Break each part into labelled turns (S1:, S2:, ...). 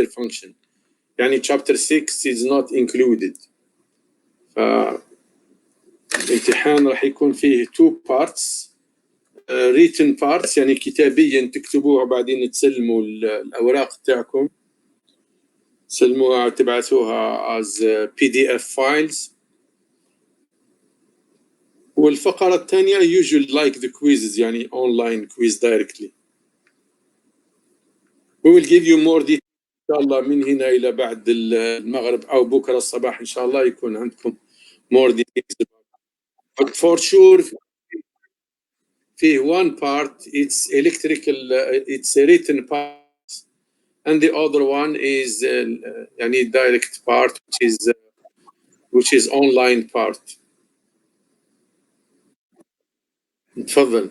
S1: function. يعني chapter 6 is not included. فالامتحان راح يكون فيه 2 parts. written parts يعني كتابيا تكتبوها وبعدين تسلموا الأوراق تاعكم، تسلموها تبعثوها as PDF files. والفقرة الثانية usually like the quizzes يعني online quiz directly. We will give you more details إن شاء الله من هنا إلى بعد المغرب أو بكرة الصباح إن شاء الله يكون عندكم more details. But for sure في one part it's electrical, it's a written part, and the other one is يعني direct part which is online part. تفضل.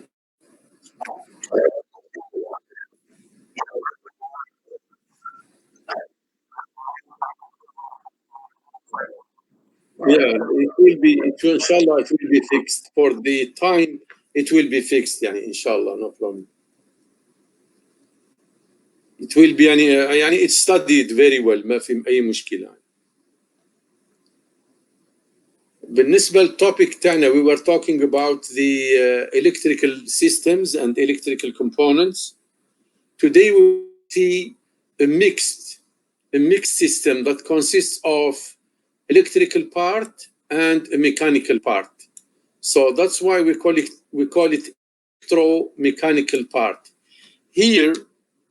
S1: Yeah, it will be, inshallah, it will be fixed. For the time, it will be fixed, يعني inshallah, no problem. It will be يعني it's studied very well, ما في أي مشكلة. بالنسبة للtopic تاعنا, we were talking about the electrical systems and electrical components. Today we will see a mixed system that consists of electrical part and a mechanical part. So that's why we call it electromechanical part. Here,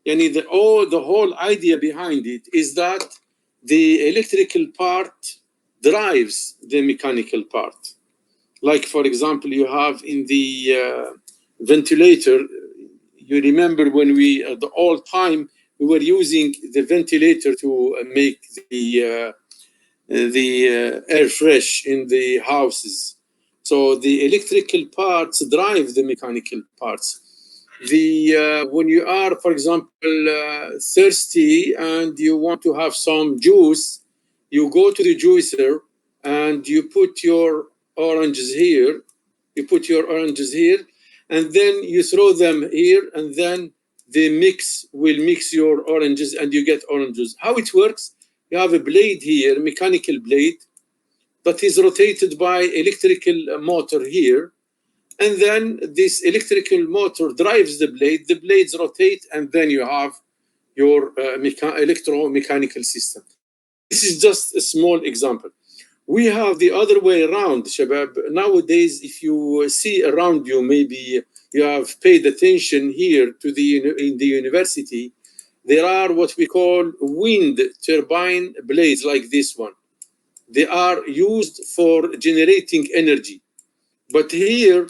S1: yani the whole idea behind it is that the electrical part drives the mechanical part. Like for example, you have in the ventilator, you remember when we the old time we were using the ventilator to make the air fresh in the houses. So the electrical parts drive the mechanical parts. When you are, for example, thirsty and you want to have some juice, you go to the juicer and you put your oranges here. And then you throw them here, and then the mix will mix your oranges and you get oranges. How it works? You have a blade here, mechanical blade, that is rotated by electrical motor here. And then this electrical motor drives the blades rotate, and then you have your electromechanical system. This is just a small example. We have the other way around, Shabab. Nowadays, if you see around you, maybe you have paid attention here to in the university, there are what we call wind turbine blades like this one. They are used for generating energy. But here,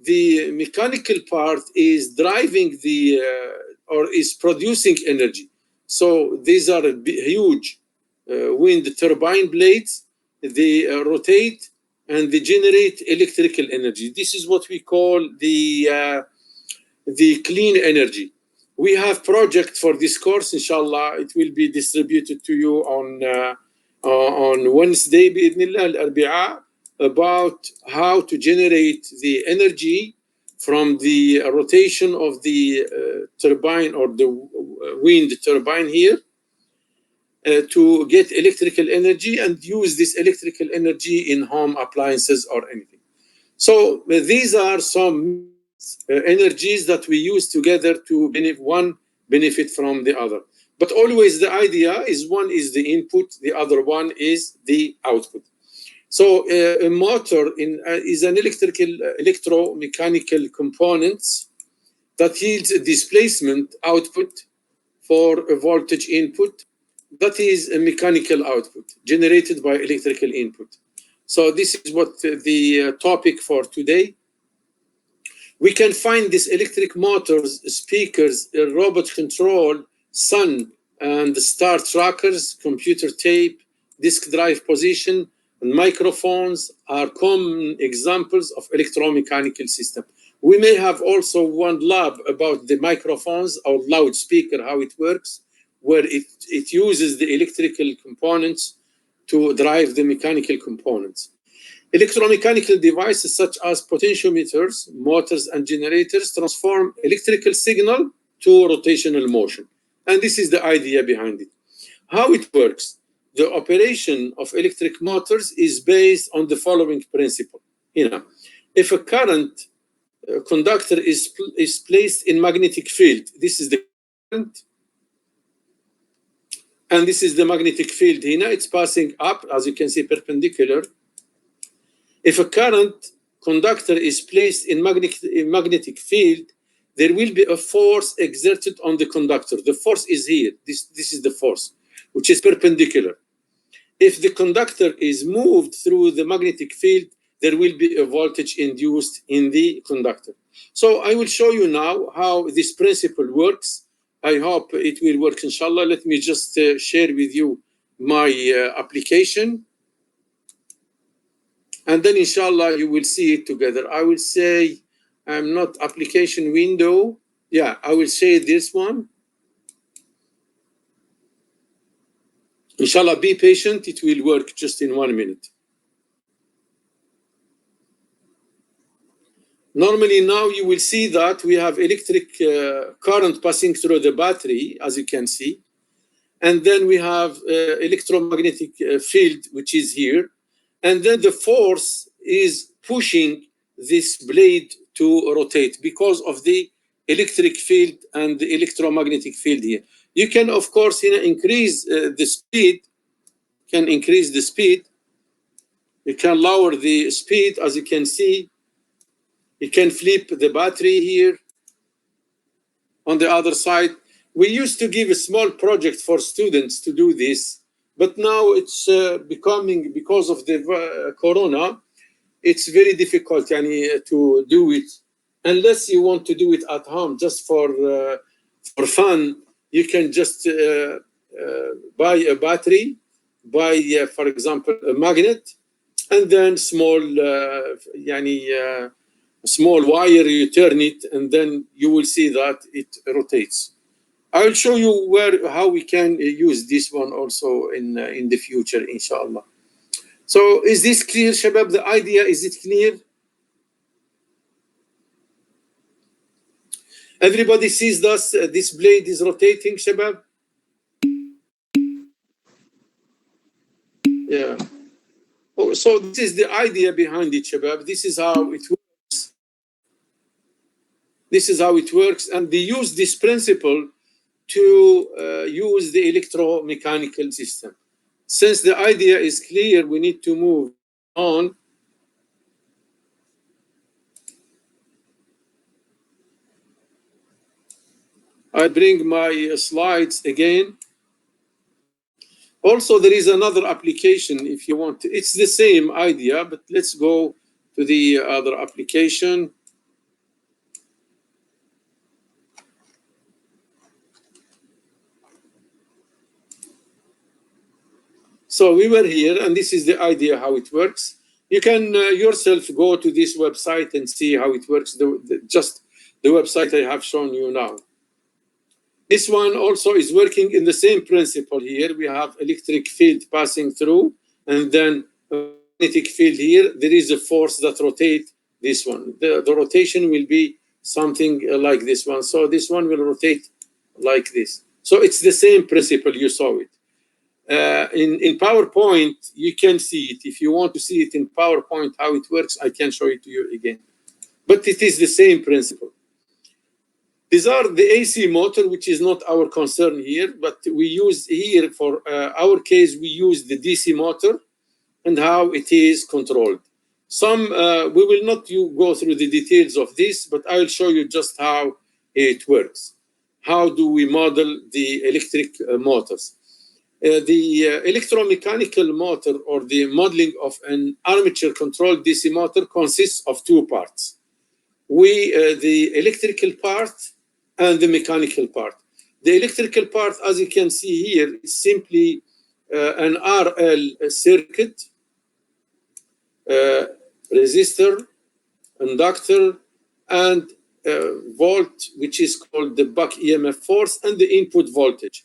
S1: the mechanical part is driving or is producing energy. So these are huge wind turbine blades. They rotate and they generate electrical energy. This is what we call the clean energy. We have project for this course, inshallah. It will be distributed to you on Wednesday, بإذن الله, about how to generate the energy from the rotation of the turbine or the wind turbine here to get electrical energy and use this electrical energy in home appliances or anything. So these are some energies that we use together to benefit from the other. But always the idea is one is the input, the other one is the output. So a motor is an electromechanical component that yields a displacement output for a voltage input. That is a mechanical output generated by electrical input. So this is what the topic for today. We can find these electric motors, speakers, robot control, sun and star trackers, computer tape, disk drive position, and microphones are common examples of electromechanical system. We may have also one lab about the microphones or loudspeaker, how it works, where it uses the electrical components to drive the mechanical components. Electromechanical devices such as potentiometers, motors, and generators transform electrical signal to rotational motion. And this is the idea behind it. How it works? The operation of electric motors is based on the following principle. If a current conductor is placed in magnetic field, this is the current, and this is the magnetic field here. It's passing up, as you can see, perpendicular. If a current conductor is placed in magnetic field, there will be a force exerted on the conductor. The force is here. This is the force, which is perpendicular. If the conductor is moved through the magnetic field, there will be a voltage induced in the conductor. So I will show you now how this principle works. I hope it will work, inshallah. Let me just share with you my application. And then, inshallah, you will see it together. I will say, I'm not application window. Yeah, I will say this one. Inshallah, be patient. It will work just in 1 minute. Normally now you will see that we have electric current passing through the battery, as you can see. And then we have electromagnetic field, which is here. And then the force is pushing this blade to rotate because of the electric field and the electromagnetic field here. You can, of course, increase the speed. You can lower the speed, as you can see. You can flip the battery here. On the other side, we used to give a small project for students to do this, but now it's becoming, because of the corona, it's very difficult to do it. Unless you want to do it at home just for fun, you can just buy a battery, buy, for example, a magnet, and then small wire, you turn it, and then you will see that it rotates. I will show you how we can use this one also in the future, inshallah. So is this clear, Shabab? The idea, is it clear? Everybody sees this blade is rotating, Shabab? Yeah. Oh, so this is the idea behind it, Shabab. This is how it works. This is how it works, and they use this principle to use the electromechanical system. Since the idea is clear, we need to move on. I bring my slides again. Also, there is another application if you want to. It's the same idea, but let's go to the other application. So we were here, and this is the idea how it works. You can yourself go to this website and see how it works, just the website I have shown you now. This one also is working in the same principle here. We have electric field passing through, and then magnetic field here. There is a force that rotates this one. The rotation will be something like this one. So this one will rotate like this. So it's the same principle, you saw it. In PowerPoint, you can see it. If you want to see it in PowerPoint, how it works, I can show it to you again. But it is the same principle. These are the AC motor, which is not our concern here, but we use here for our case, we use the DC motor and how it is controlled. We will not go through the details of this, but I will show you just how it works. How do we model the electric motors? The electromechanical motor, or the modeling of an armature-controlled DC motor, consists of two parts. The electrical part and the mechanical part. The electrical part, as you can see here, is simply an RL circuit, resistor, inductor, and volt, which is called the back EMF force, and the input voltage.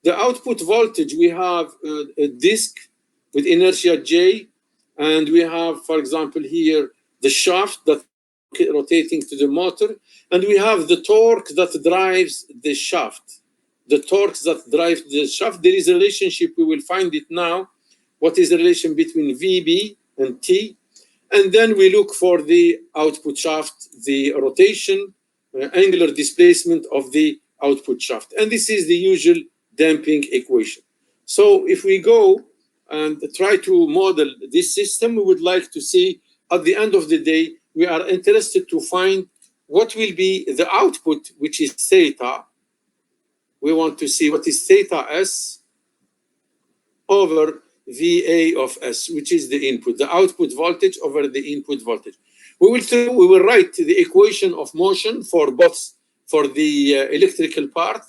S1: The output voltage, we have a disk with inertia J, and we have, for example, here the shaft that rotating to the motor, and we have the torque that drives the shaft. the torques that drive the shaft, there is a relationship. We will find it now. What is the relation between VB and T? And then we look for the output shaft, the rotation, angular displacement of the output shaft. And this is the usual damping equation. So if we go and try to model this system, we would like to see at the end of the day, we are interested to find what will be the output, which is theta. We want to see what is theta S over VA of S, which is the input, the output voltage over the input voltage. We will write the equation of motion for both, for the electrical part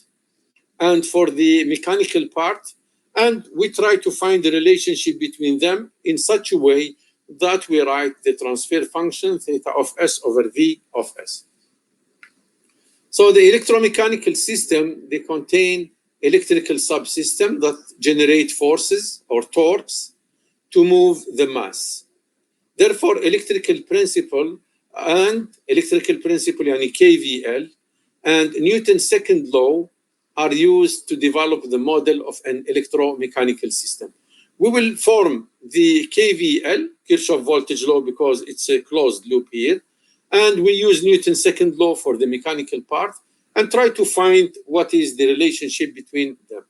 S1: and for the mechanical part, and we try to find the relationship between them in such a way that we write the transfer function theta of S over V of S. So the electromechanical system, they contain electrical subsystem that generate forces or torques to move the mass. Therefore, electrical principle yani KVL and Newton's second law are used to develop the model of an electromechanical system. We will form the KVL, Kirchhoff voltage law, because it's a closed loop here. And we use Newton's second law for the mechanical part and try to find what is the relationship between them.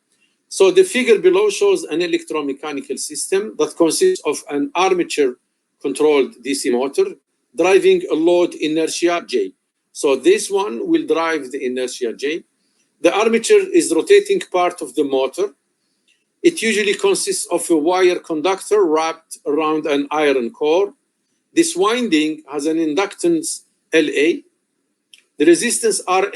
S1: So the figure below shows an electromechanical system that consists of an armature-controlled DC motor driving a load inertia J. So this one will drive the inertia J. The armature is rotating part of the motor. It usually consists of a wire conductor wrapped around an iron core. This winding has an inductance LA. The resistance RA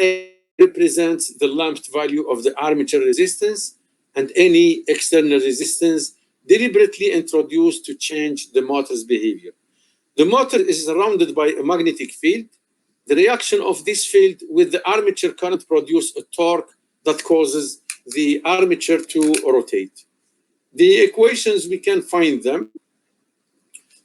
S1: represents the lumped value of the armature resistance and any external resistance deliberately introduced to change the motor's behavior. The motor is surrounded by a magnetic field. The reaction of this field with the armature current produces a torque that causes the armature to rotate. The equations, we can find them.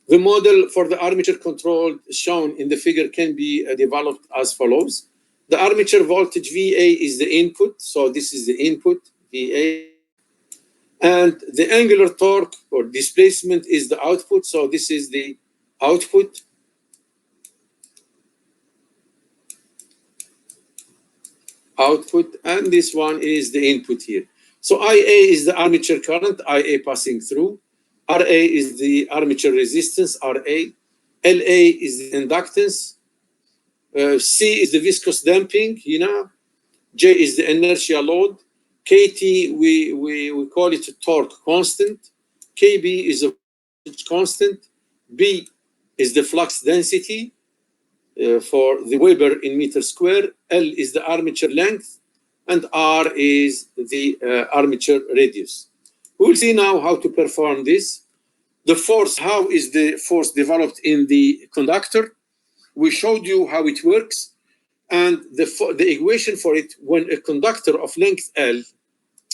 S1: The model for the armature control shown in the figure can be developed as follows. The armature voltage VA is the input, so this is the input, VA. And the angular torque or displacement is the output, so this is the output. And this one is the input here. So IA is the armature current, IA passing through. RA is the armature resistance, RA. LA is the inductance. C is the viscous damping, J is the inertia load. KT, we call it a torque constant. KB is a voltage constant. B is the flux density for the Weber in meter square. L is the armature length. And R is the armature radius. We'll see now how to perform this. The force, how is the force developed in the conductor? We showed you how it works. And the equation for it, when a conductor of length L,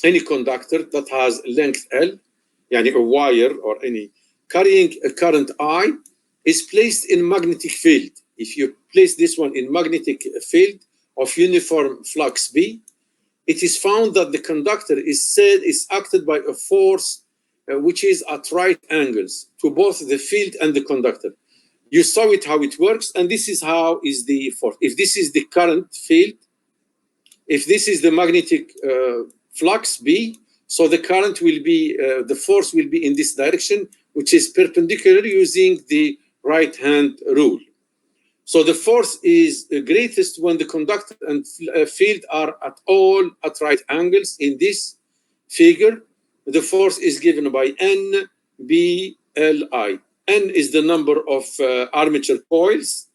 S1: any conductor that has length L, yani a wire or any, carrying a current I, is placed in magnetic field. If you place this one in magnetic field of uniform flux B, it is found that the conductor is acted by a force which is at right angles to both the field and the conductor. You saw it how it works, and this is how is the force. If this is the current field, if this is the magnetic flux B, so the current will be, the force will be in this direction, which is perpendicular using the right-hand rule. So the force is greatest when the conductor and field are at right angles. In this figure, the force is given by N, B, L, I. N is the number of armature coils.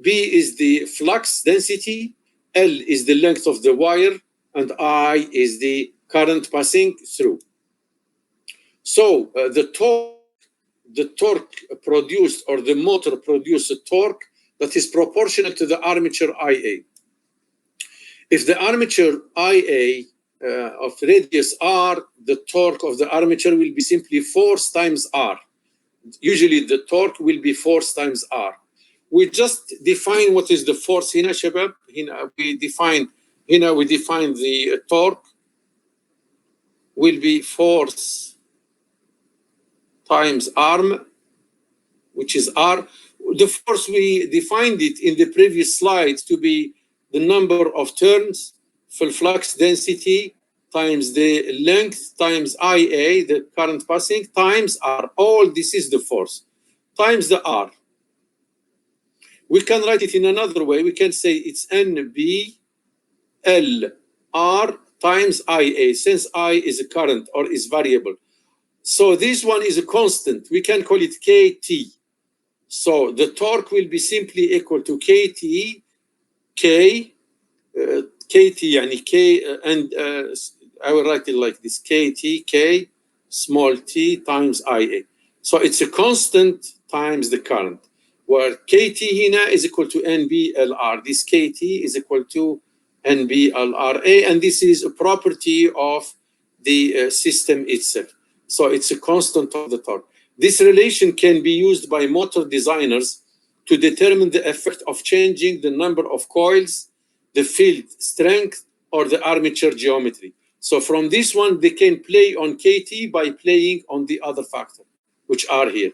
S1: B is the flux density. L is the length of the wire. And I is the current passing through. So the torque produced, or the motor produces a torque that is proportional to the armature IA. If the armature IA of radius R, the torque of the armature will be simply force times R. Usually the torque will be force times R. We just define what is the force هنا شباب. We define the torque. will be force times arm, which is R. The force, we defined it in the previous slides to be the number of turns, full flux density, times the length, times IA, the current passing, times R. All this is the force, times the R. We can write it in another way. We can say it's NB LR times IA, since I is a current or is variable. So this one is a constant. We can call it KT. So the torque will be simply equal to KT, KT, yani K, and I will write it like this, KT, K, small t times IA. So it's a constant times the current, where KT hina is equal to NBLR. This KT is equal to NBLRA, and this is a property of the system itself. So it's a constant of the torque. This relation can be used by motor designers to determine the effect of changing the number of coils, the field strength, or the armature geometry. So from this one, they can play on KT by playing on the other factor, which are here.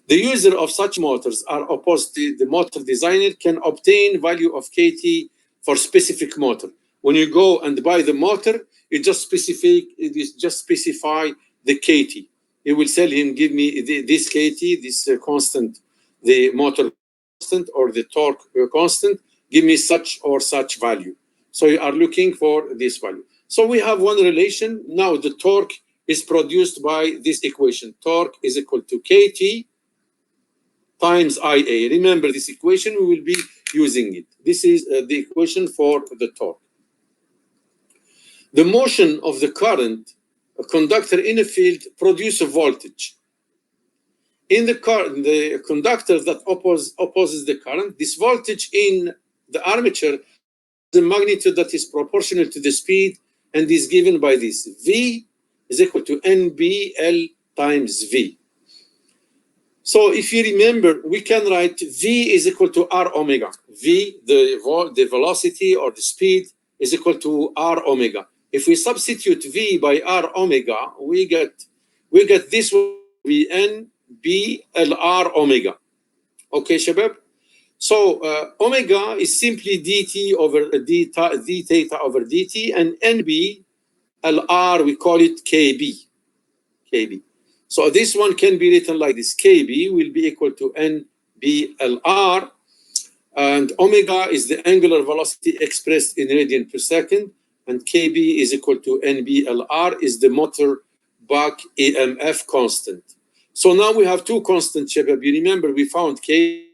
S1: The user of such motors are opposed to the motor designer can obtain value of KT for specific motor. When you go and buy the motor, you just specify the KT. You will tell him, give me this KT, this constant, the motor constant or the torque constant, give me such or such value. So you are looking for this value. So we have one relation. Now the torque is produced by this equation. Torque is equal to KT times IA. Remember this equation, we will be using it. This is the equation for the torque. The motion of the current, a conductor in a field, produces a voltage. In the conductor that opposes the current, this voltage in the armature, the magnitude that is proportional to the speed, and is given by this. V is equal to NBL times V. So if you remember, we can write V is equal to R omega. V, the velocity or the speed, is equal to R omega. If we substitute V by R omega, we get this one, VN BLR omega. Okay, Shabab? So omega is simply dt over d theta over dt, and NB LR, we call it KB. KB. So this one can be written like this. KB will be equal to NBLR, and omega is the angular velocity expressed in radian per second, and KB is equal to NBLR is the motor back EMF constant. So now we have two constants, Shabab. You remember we found K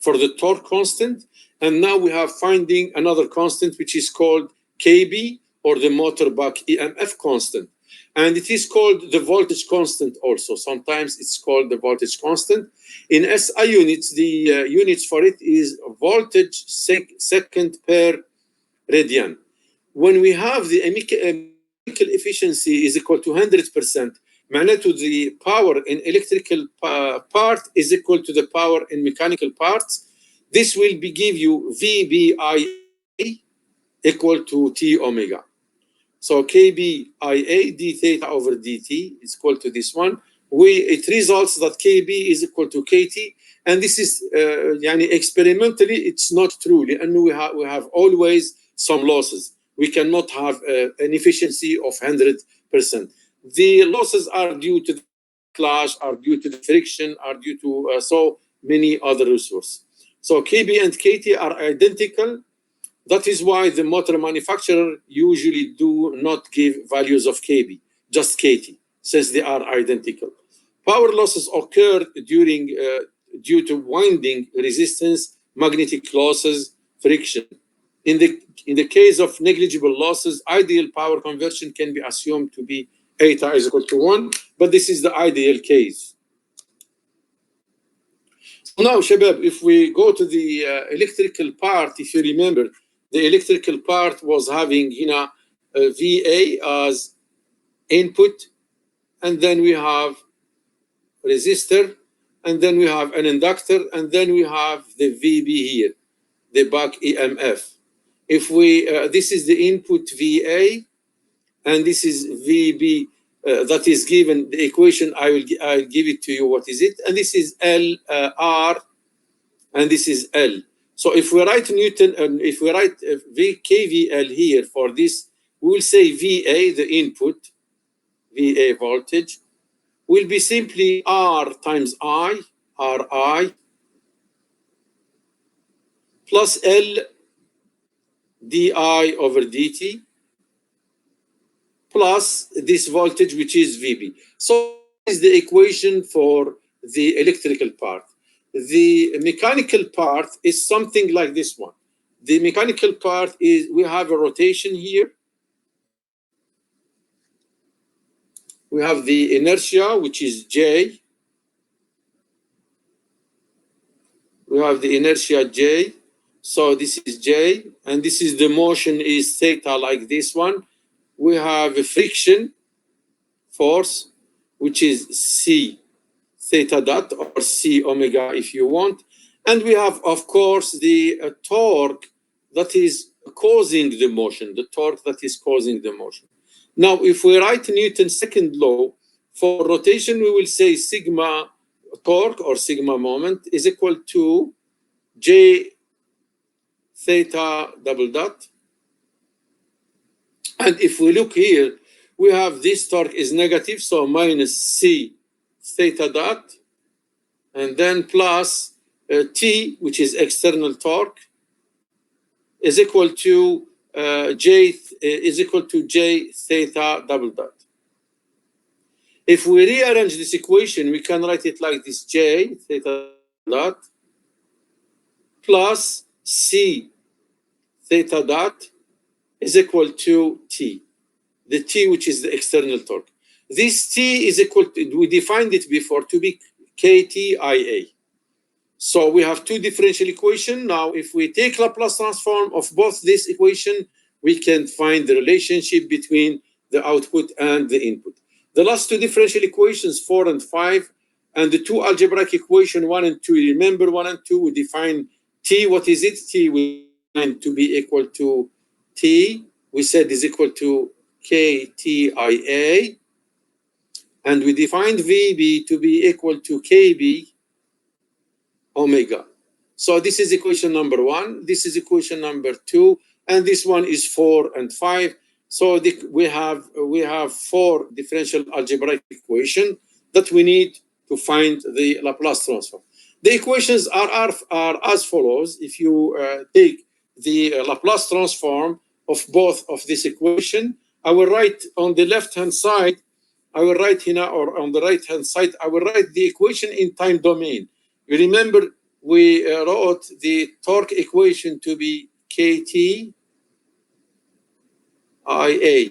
S1: for the torque constant, and now we have finding another constant which is called KB, or the motor back EMF constant. And it is called the voltage constant also. Sometimes it's called the voltage constant. In SI units, the units for it is voltage second per radian. When we have the mechanical efficiency is equal to 100%, معناته the power in electrical part is equal to the power in mechanical parts. This will give you VBI equal to T omega. So KBIA d theta over dt is equal to this one. It results that KB is equal to KT, and this is experimentally it's not true, and we have always some losses. We cannot have an efficiency of 100%. The losses are due to the clash, are due to the friction, are due to so many other resources. So KB and KT are identical. That is why the motor manufacturer usually do not give values of KB, just KT, since they are identical. Power losses occur due to winding resistance, magnetic losses, friction. In the case of negligible losses, ideal power conversion can be assumed to be eta is equal to 1, but this is the ideal case. So now, Shabab, if we go to the electrical part, if you remember, the electrical part was having VA as input, and then we have resistor, and then we have an inductor, and then we have the VB here, the back EMF. If we this is the input VA, and this is VB. That is given the equation. I'll give it to you. What is it? And this is L R, and this is L. So if we write Newton, and if we write KVL here for this, we will say VA, the input, VA voltage, will be simply R times I, RI, plus L DI over dt, plus this voltage, which is VB. So this is the equation for the electrical part. The mechanical part is something like this one. The mechanical part is, we have a rotation here. We have the inertia, which is J. We have the inertia J. So this is J, and this is the motion is theta, like this one. We have a friction force, which is C theta dot, or C omega if you want. And we have, of course, the torque that is causing the motion, the torque that is causing the motion. Now, if we write Newton's second law, for rotation, we will say sigma torque or sigma moment is equal to J theta double dot. And if we look here, we have this torque is negative, so minus C theta dot, and then plus T, which is external torque, is equal to J theta double dot. If we rearrange this equation, we can write it like this: J theta dot plus C theta dot is equal to T, the T which is the external torque. This T is equal to, we defined it before to be KTIA. So we have two differential equations. Now, if we take Laplace transform of both this equation, we can find the relationship between the output and the input. The last two differential equations, 4 and 5, and the two algebraic equation 1 and 2, remember 1 and 2, we define T, what is it? T we define to be equal to T, we said is equal to KTIA, and we defined VB to be equal to KB omega. So this is equation number 1, this is equation number 2, and this one is 4 and 5. So we have 4 differential algebraic equations that we need to find the Laplace transform. The equations are as follows. If you take the Laplace transform of both of this equation, I will write on the left-hand side, I will write here, or on the right-hand side, I will write the equation in time domain. You remember we wrote the torque equation to be KT IA.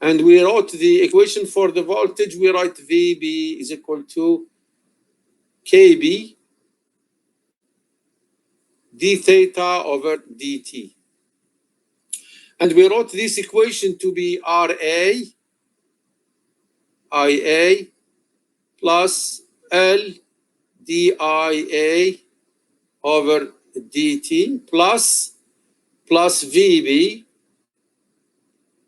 S1: And we wrote the equation for the voltage, we write VB is equal to KB d theta over dt. And we wrote this equation to be RA IA plus L DIA over dt plus VB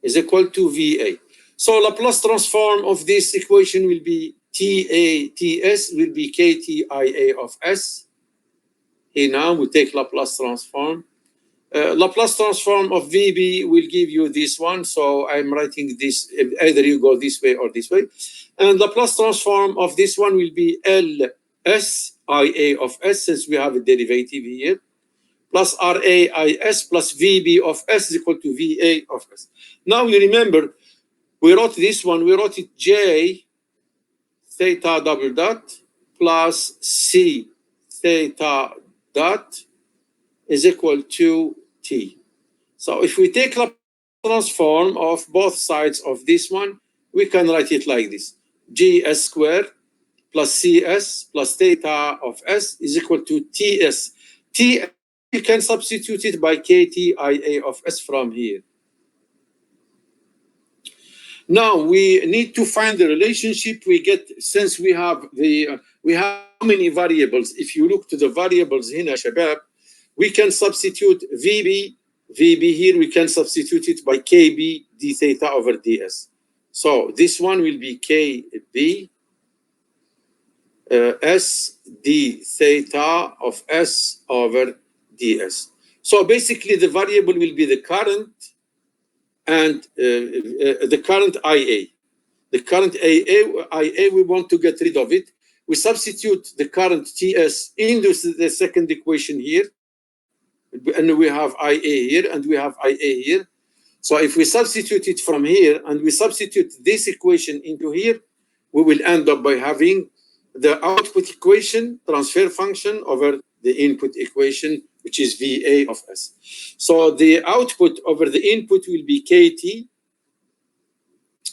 S1: is equal to VA. So Laplace transform of this equation will be TS will be KTIA of S. Here now we take Laplace transform. Laplace transform of VB will give you this one. So I'm writing this, either you go this way or this way. And Laplace transform of this one will be LSIA of S, since we have a derivative here, plus RAIS plus VB of S is equal to VA of S. Now you remember, we wrote this one, we wrote it J theta double dot plus C theta dot is equal to T. So if we take Laplace transform of both sides of this one, we can write it like this: GS squared plus CS plus theta of S is equal to TS. T, you can substitute it by KTIA of S from here. Now we need to find the relationship we get, since we have the we have how many variables. If you look to the variables here, Shabab, we can substitute VB VB here, we can substitute it by KB d theta over ds. So this one will be KB S d theta of S over ds. So basically the variable will be the current and the current IA. The current IA, we want to get rid of it. We substitute the current TS into the second equation here. And we have IA here and we have IA here. So if we substitute it from here and we substitute this equation into here, we will end up by having the output equation, transfer function over the input equation, which is VA of S. So the output over the input will be KT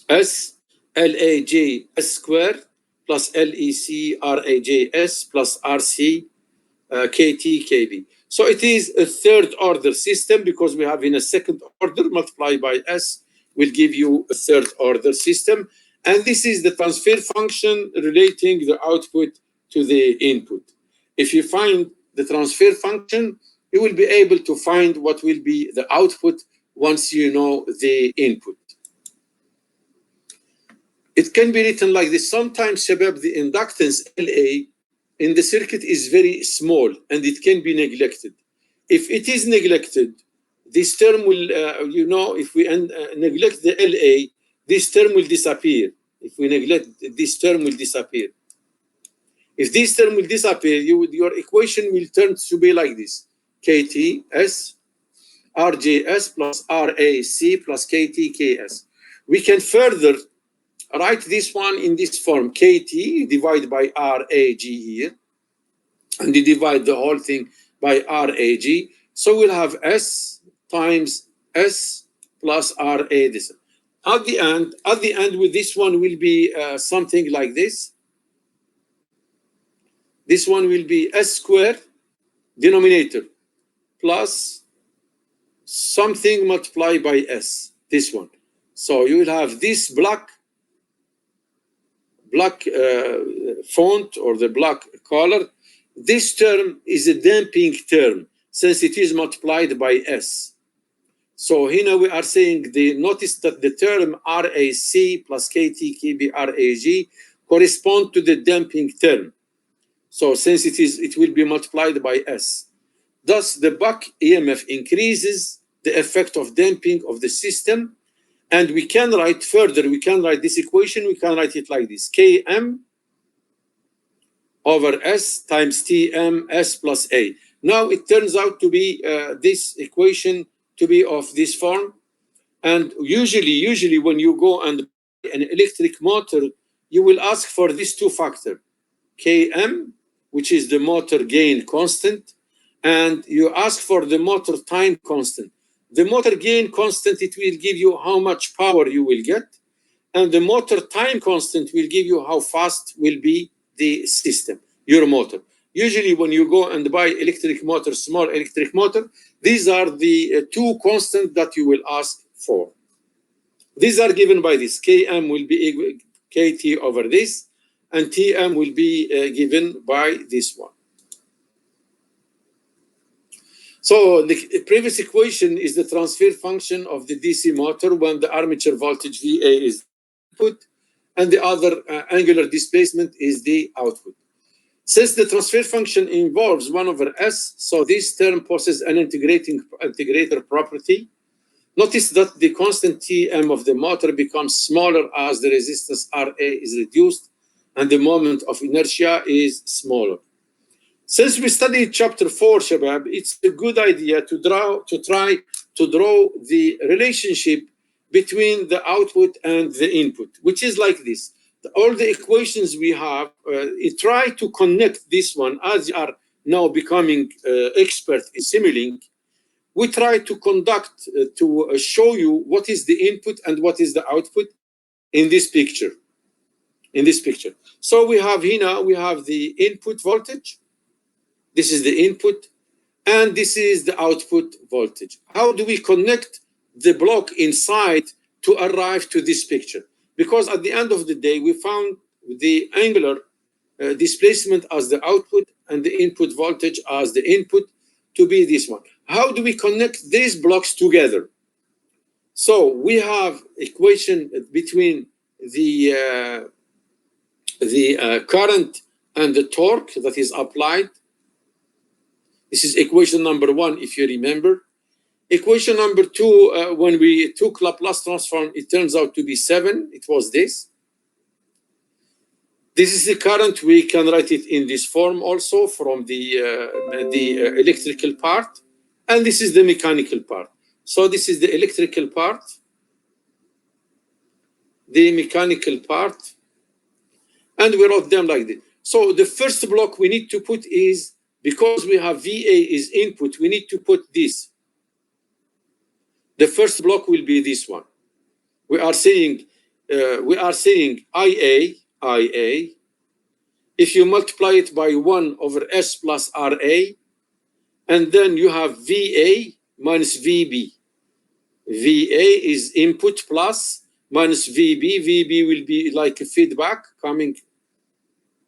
S1: S LAJ S squared plus LEC RAJ S plus RC KT KB. So it is a third order system because we have in a second order multiplied by S will give you a third order system. And this is the transfer function relating the output to the input. If you find the transfer function, you will be able to find what will be the output once you know the input. It can be written like this. Sometimes, Shabab, the inductance LA in the circuit is very small and it can be neglected. If it is neglected, this term will, if we neglect the LA, this term will disappear. If we neglect, this term will disappear. If this term will disappear, your equation will turn to be like this. KTS, RJS plus RAC plus KTKS. We can further write this one in this form, KT divided by RAG here, and you divide the whole thing by RAG. So we'll have S times S plus RA this. At the end with this one will be something like this. This one will be S squared denominator plus something multiplied by S, this one. So you will have this black font or the black color. This term is a damping term since it is multiplied by S. So here we are saying notice that the term RAC plus KTKB RAG correspond to the damping term. So since it will be multiplied by S. Thus the back EMF increases the effect of damping of the system. And we can write further, we can write this equation, we can write it like this. Km over S times Tm S plus A. Now it turns out to be this equation to be of this form. And usually when you go and buy an electric motor, you will ask for this two factor. Km, which is the motor gain constant, and you ask for the motor time constant. The motor gain constant, it will give you how much power you will get, and the motor time constant will give you how fast will be the system, your motor. Usually when you go and buy electric motor, small electric motor, these are the two constants that you will ask for. These are given by this. Km will be equal KT over this, and Tm will be given by this one. So the previous equation is the transfer function of the DC motor when the armature voltage VA is input and the other angular displacement is the output. Since the transfer function involves 1 over S, so this term possesses an integrator property. Notice that the constant Tm of the motor becomes smaller as the resistance Ra is reduced and the moment of inertia is smaller. Since we studied chapter 4, Shabab, it's a good idea to try to draw the relationship between the output and the input, which is like this. All the equations we have, try to connect this one, as you are now becoming expert in Simulink. We try to conduct, to show you what is the input and what is the output in this picture. So we have here, we have the input voltage. This is the input, and this is the output voltage. How do we connect the block inside to arrive to this picture? Because at the end of the day, we found the angular displacement as the output and the input voltage as the input. to be this one. How do we connect these blocks together? So we have equation between the current and the torque that is applied. This is equation number 1, if you remember. Equation number 2, when we took Laplace transform, it turns out to be 7. It was this. This is the current. We can write it in this form also from the electrical part. And this is the mechanical part. So this is the electrical part, the mechanical part, and we wrote them like this. So the first block we need to put is, because we have VA is input, we need to put this. The first block will be this one. We are saying IA. If you multiply it by 1 over S plus RA, and then you have VA minus VB. VA is input plus minus VB. VB will be like a feedback coming.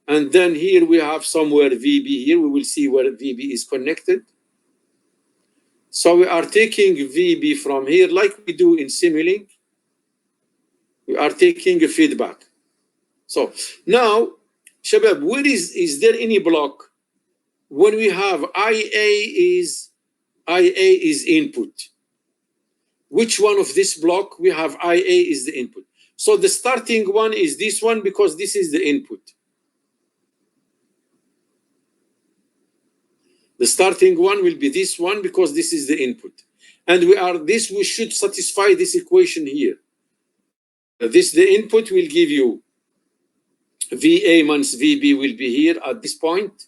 S1: And then here we have somewhere VB here. We will see where VB is connected. So we are taking VB from here like we do in Simulink. We are taking a feedback. So now, Shabab, where is there any block when we have IA is input? Which one of this block we have IA is the input? So the starting one is this one because this is the input. The starting one will be this one because this is the input. And we should satisfy this equation here. The input will give you VA minus VB will be here at this point.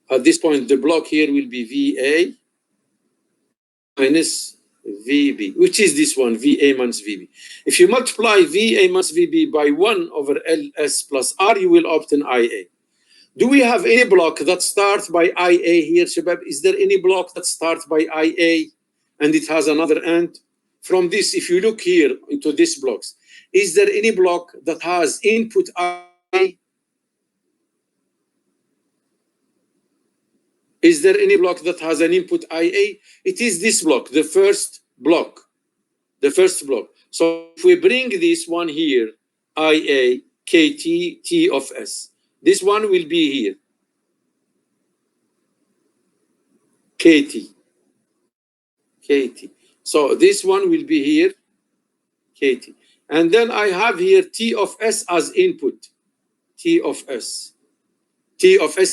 S1: At this point, the block here will be VA minus VB, which is this one, VA minus VB. If you multiply VA minus VB by 1 over LS plus R, you will obtain IA. Do we have any block that starts by IA here, Shabab? Is there any block that starts by IA and it has another end? From this, if you look here into these blocks, is there any block that has input IA? Is there any block that has an input IA? It is this block, the first block. The first block. So if we bring this one here, IA, KT, T of S. This one will be here, KT. So this one will be here, KT. And then I have here T of S as input, T of S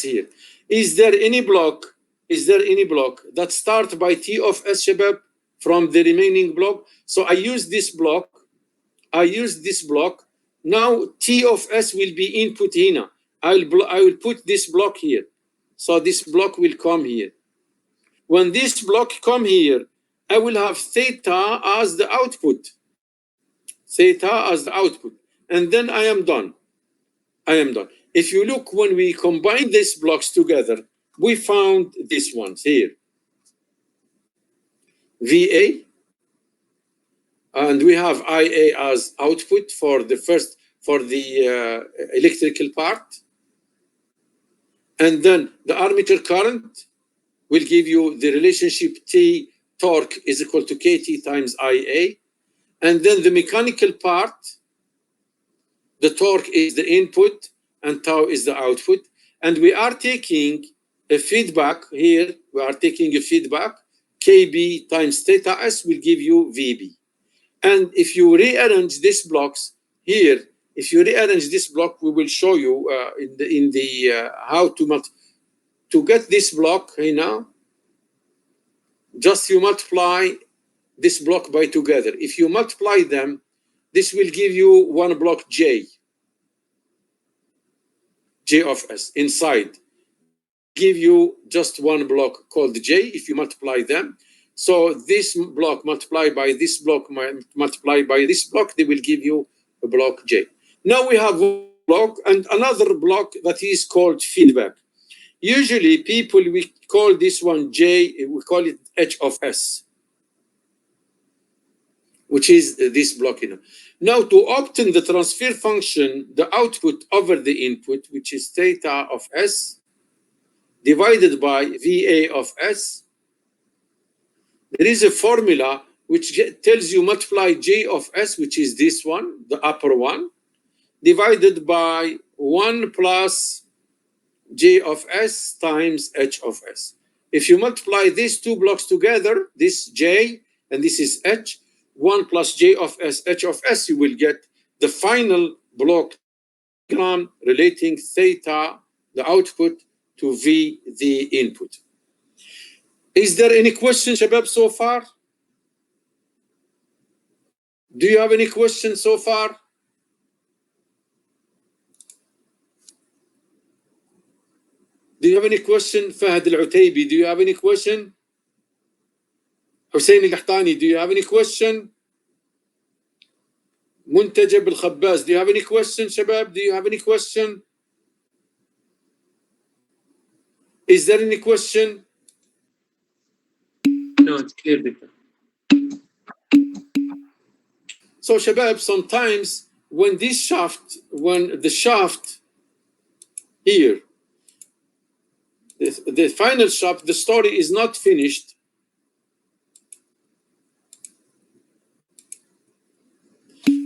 S1: here. Is there any block that starts by T of S, Shabab, from the remaining block? So I use this block. Now T of S will be input here. I will put this block here. So this block will come here. When this block come here, I will have theta as the output. And then I am done. If you look, when we combine these blocks together, we found these ones here. VA, and we have IA as output for the electrical part. And then the armature current will give you the relationship T torque is equal to KT times IA. And then the mechanical part, the torque is the input and tau is the output. And we are taking a feedback here. We are taking a feedback. KB times theta S will give you VB. And if you rearrange these blocks here, we will show you how to get this block here now. Just you multiply this block by together. If you multiply them, this will give you one block J of S inside. Give you just one block called J if you multiply them. So this block multiplied by this block multiplied by this block, they will give you a block J. Now we have one block and another block that is called feedback. Usually people, we call this one J, we call it H of S, which is this block here. Now to obtain the transfer function, the output over the input, which is theta of S, divided by VA of S. There is a formula which tells you multiply J of S, which is this one, the upper one, divided by 1 plus J of S times H of S. If you multiply these two blocks together, this J and this is H, 1 plus J of S, H of S, you will get the final block diagram relating theta, the output, to V, the input. Is there any question, Shabab, so far? Do you have any questions so far? Do you have any question? Fahad Al-Utaybi, do you have any question? Hussein Al-Qahtani, do you have any question? Muntajab Al-Khabbaz, do you have any question, Shabab? Do you have any question? Is there any question? No, it's clear. So, Shabab, sometimes when the shaft here, the final shaft, the story is not finished.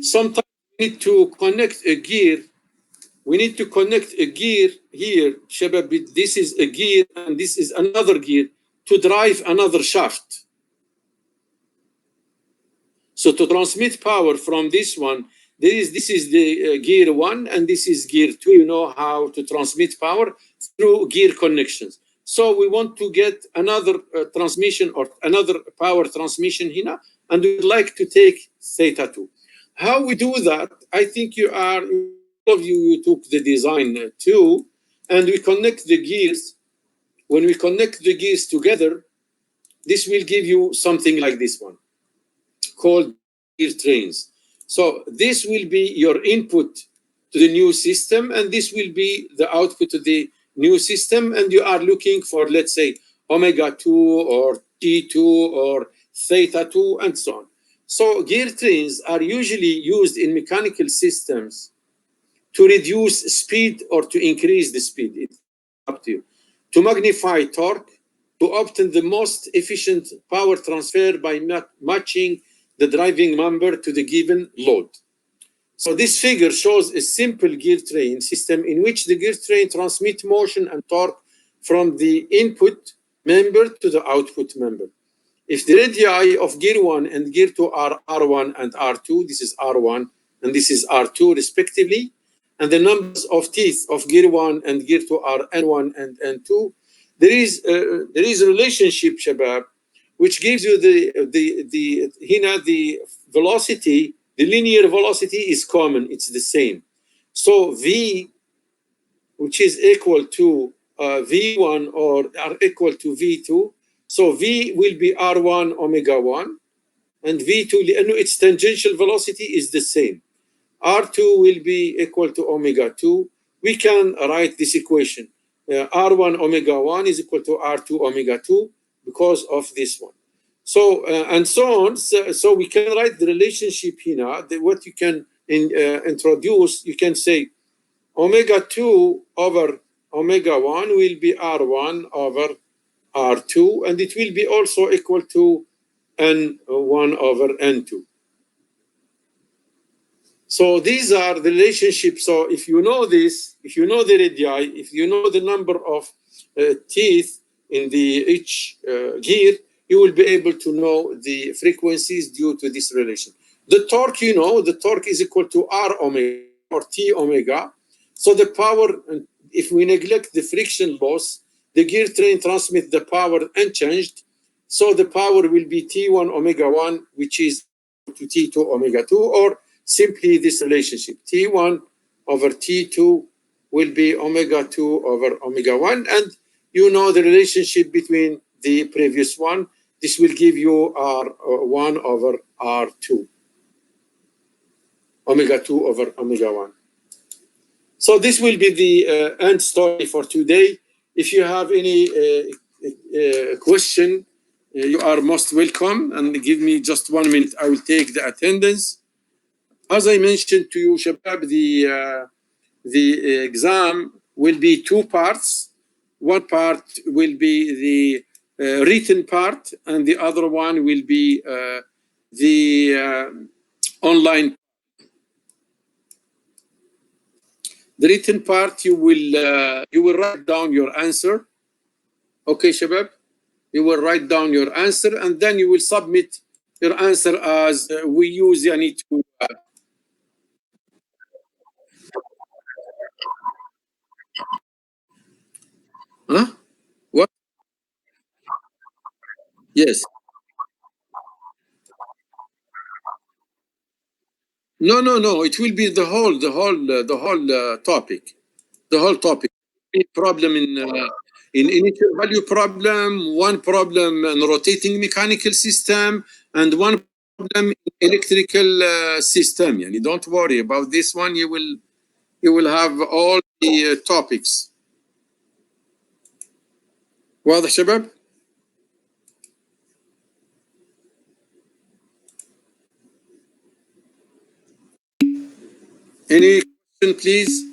S1: Sometimes we need to connect a gear. We need to connect a gear here, Shabab. This is a gear and this is another gear to drive another shaft. So to transmit power from this one, this is the gear 1 and this is gear 2. You know how to transmit power through gear connections. So we want to get another transmission or another power transmission here, and we'd like to take theta 2. How we do that? I think all of you took the design too, and we connect the gears. When we connect the gears together, this will give you something like this one, called gear trains. So this will be your input to the new system, and this will be the output to the new system, and you are looking for, let's say, omega 2 or T2 or theta 2 and so on. So gear trains are usually used in mechanical systems to reduce speed or to increase the speed. It's up to you. To magnify torque, to obtain the most efficient power transfer by matching the driving member to the given load. So this figure shows a simple gear train system in which the gear train transmits motion and torque from the input member to the output member. If the radii of gear 1 and gear 2 are R1 and R2, this is R1 and this is R2 respectively, and the numbers of teeth of gear 1 and gear 2 are N1 and N2, there is a relationship, Shabab, which gives you the velocity, the linear velocity is common, it's the same. So V, which is equal to V1 or are equal to V2, so V will be R1 omega 1, and V2, its tangential velocity is the same. R2 will be equal to omega 2. We can write this equation. R1 omega 1 is equal to R2 omega 2 because of this one. So, and so on. So we can write the relationship here. What you can introduce, you can say omega 2 over omega 1 will be R1 over R2, and it will be also equal to N1 over N2. So these are the relationships. So if you know this, if you know the radii, if you know the number of teeth in each gear, you will be able to know the frequencies due to this relation. The torque, you know, the torque is equal to R omega or T omega. So the power, if we neglect the friction loss, the gear train transmits the power unchanged. So the power will be T1 omega 1, which is to T2 omega 2, or simply this relationship. T1 over T2 will be omega 2 over omega 1. And you know the relationship between the previous one. This will give you R1 over R2. Omega 2 over omega 1. So this will be the end story for today. If you have any question, you are most welcome, and give me just 1 minute. I will take the attendance. As I mentioned to you, Shabab, the exam will be 2 parts. one part will be the written part, and the other one will be the online. The written part, you will write down your answer. Okay, Shabab? You will write down your answer, and then you will submit your answer as we use yani to. Huh? What? Yes. No, no, no. It will be the whole topic. The whole topic. Problem in initial value problem, one problem in rotating mechanical system, and one problem in electrical system. Yani don't worry about this one. You will have all the topics. واضح شباب؟ Any question please?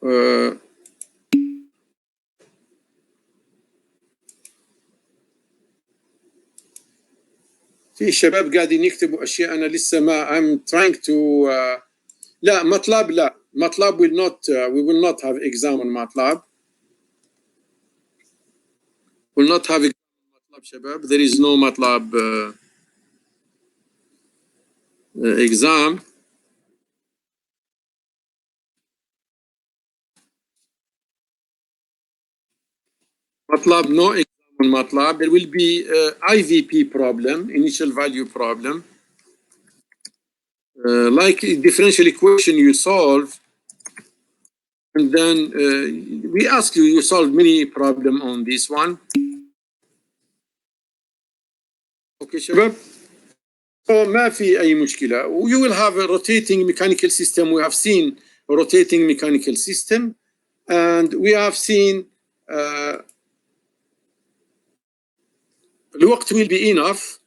S1: Uh, في شباب قاعدين يكتبوا اشياء انا لسه ما I'm trying to لا مطلب لا مطلب will not we will not have exam on MATLAB. Will not have exam on MATLAB شباب. There is no MATLAB exam. MATLAB, no exam on MATLAB. There will be IVP problem, initial value problem, like a differential equation you solve, and then we ask you, you solve many problem on this one. Okay شباب. So ما في أي مشكلة. You will have a rotating mechanical system. We have seen a rotating mechanical system, and we have seen الوقت will be enough,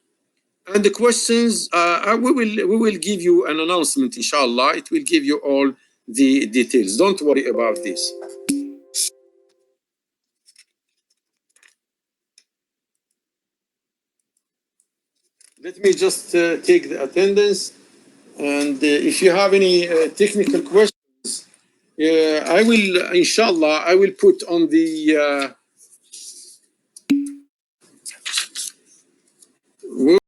S1: and the questions we will give you an announcement inshallah. It will give you all the details. Don't worry about this. Let me just take the attendance, and if you have any technical questions, I will inshallah I will put on the